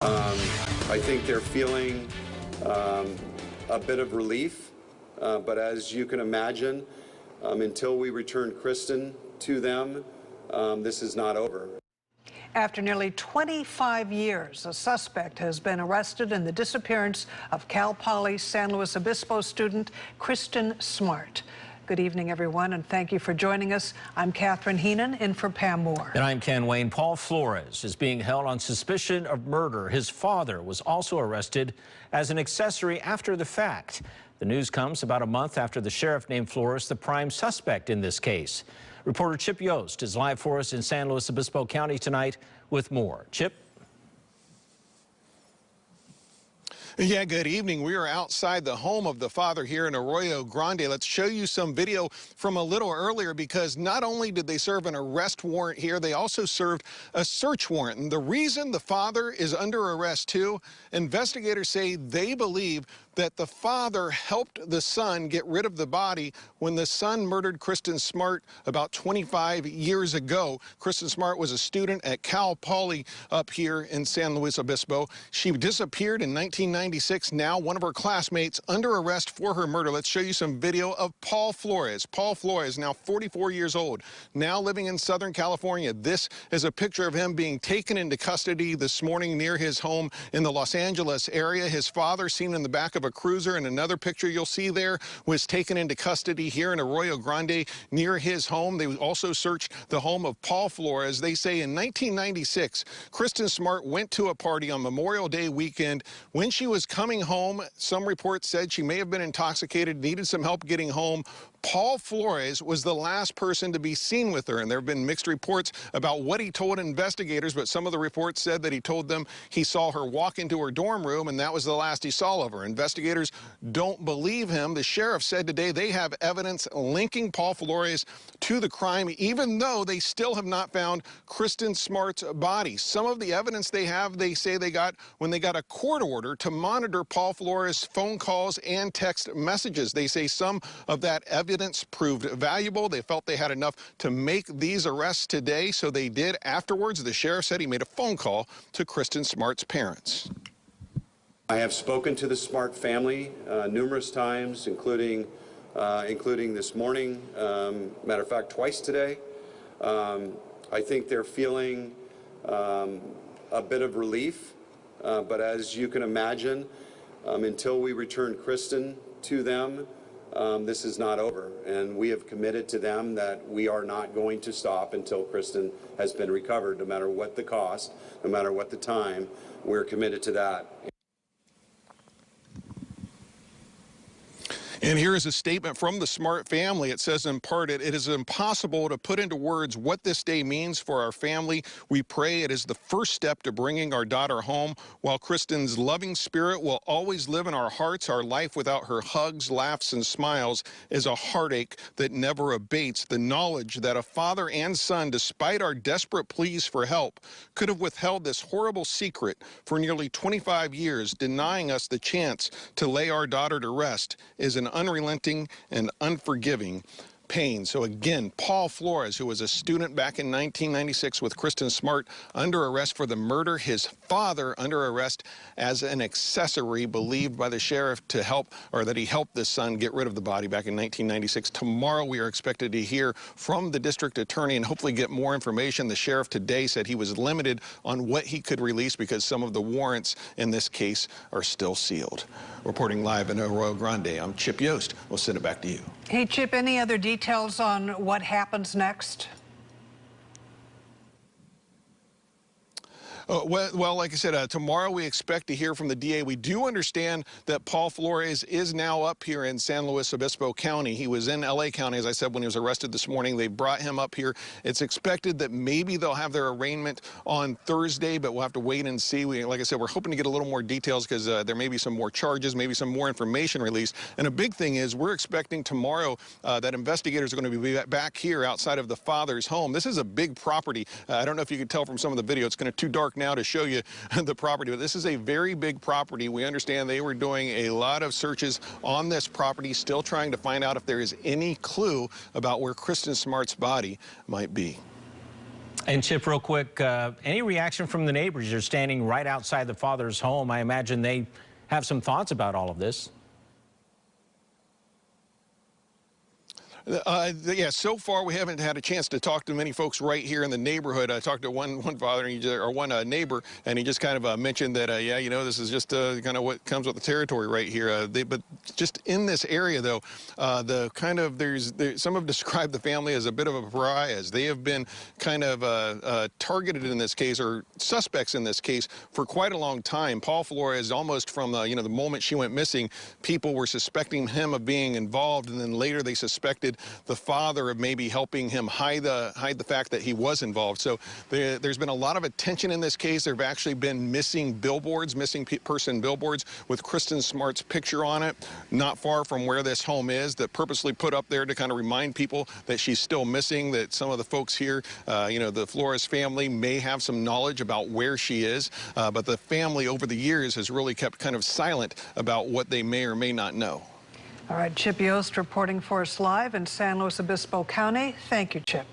I think they're feeling a bit of relief, but as you can imagine, until we return Kristin to them, this is not over. After nearly 25 years, a suspect has been arrested in the disappearance of Cal Poly San Luis Obispo student Kristin Smart. Good evening, everyone, and thank you for joining us. I'm Catherine Heenan, in for Pam Moore. And I'm Ken Wayne. Paul Flores is being held on suspicion of murder. His father was also arrested as an accessory after the fact. The news comes about a month after the sheriff named Flores the prime suspect in this case. Reporter Chip Yost is live for us in San Luis Obispo County tonight with more. Chip? Yeah, good evening. We are outside the home of the father here in Arroyo Grande. Let's show you some video from a little earlier, because not only did they serve an arrest warrant here, they also served a search warrant. And the reason the father is under arrest too, investigators say they believe that the father helped the son get rid of the body when the son murdered Kristin Smart about 25 years ago. Kristin Smart was a student at Cal Poly up here in San Luis Obispo. She disappeared in 1996. Now one of her classmates under arrest for her murder. Let's show you some video of Paul Flores. Paul Flores, now 44 years old, now living in Southern California. This is a picture of him being taken into custody this morning near his home in the Los Angeles area. His father seen in the back of a cruiser, and another picture you'll see there was taken into custody here in Arroyo Grande near his home. They also searched the home of Paul Flores. They say in 1996, Kristin Smart went to a party on Memorial Day weekend. When she was coming home, some reports said she may have been intoxicated, needed some help getting home. Paul Flores was the last person to be seen with her, and there have been mixed reports about what he told investigators, but some of the reports said that he told them he saw her walk into her dorm room, and that was the last he saw of her. Investigators don't believe him. The sheriff said today they have evidence linking Paul Flores to the crime, even though they still have not found Kristin Smart's body. Some of the evidence they have, they say they got when they got a court order to monitor Paul Flores' phone calls and text messages. They say some of that evidence proved valuable. They felt they had enough to make these arrests today, so they did. Afterwards, the sheriff said he made a phone call to Kristin Smart's parents. I have spoken to the Smart family numerous times, including this morning. Matter of fact, twice today. I think they're feeling a bit of relief, but as you can imagine, until we return Kristin to them, this is not over, and we have committed to them that we are not going to stop until Kristin has been recovered, no matter what the cost, no matter what the time. We're committed to that. And here is a statement from the Smart family. It says in part, it is impossible to put into words what this day means for our family. We pray it is the first step to bringing our daughter home. While Kristin's loving spirit will always live in our hearts, our life without her hugs, laughs, and smiles is a heartache that never abates. The knowledge that a father and son, despite our desperate pleas for help, could have withheld this horrible secret for nearly 25 years, denying us the chance to lay our daughter to rest, is an unrelenting and unforgiving pain. So again, Paul Flores, who was a student back in 1996 with Kristin Smart, under arrest for the murder. His father under arrest as an accessory, believed by the sheriff to help, or that he helped the son get rid of the body back in 1996. Tomorrow we are expected to hear from the district attorney and hopefully get more information. The sheriff today said he was limited on what he could release because some of the warrants in this case are still sealed. Reporting live in Arroyo Grande, I'm Chip Yost. We'll send it back to you. Hey, Chip, any other details on what happens next? Well, like I said, tomorrow we expect to hear from the DA. We do understand that Paul Flores is now up here in San Luis Obispo County. He was in L.A. County, as I said, when he was arrested this morning. They brought him up here. It's expected that maybe they'll have their arraignment on Thursday, but we'll have to wait and see. Like I said, we're hoping to get a little more details because there may be some more charges, maybe some more information released. And a big thing is we're expecting tomorrow that investigators are going to be back here outside of the father's home. This is a big property. I don't know if you could tell from some of the video. It's kind of too dark now to show you the property, but this is a very big property. We understand they were doing a lot of searches on this property, still trying to find out if there is any clue about where Kristin Smart's body might be. And Chip, real quick, any reaction from the neighbors? You're standing right outside the father's home. I imagine they have some thoughts about all of this. Yeah, so far we haven't had a chance to talk to many folks right here in the neighborhood. I talked to one father or one neighbor, and he just kind of mentioned that, yeah, you know, this is just kind of what comes with the territory right here. But just in this area, though, some have described the family as a bit of a pariahs. They have been kind of targeted in this case, or suspects in this case, for quite a long time. Paul Flores, almost from the moment she went missing, people were suspecting him of being involved, and then later they suspected the father of maybe helping him hide the fact that he was involved. So there's been a lot of attention in this case. There have actually been missing billboards, missing person billboards with Kristin Smart's picture on it, not far from where this home is, that purposely put up there to kind of remind people that she's still missing, that some of the folks here, the Flores family may have some knowledge about where she is, but the family over the years has really kept kind of silent about what they may or may not know. All right, Chip Yost reporting for us live in San Luis Obispo County. Thank you, Chip.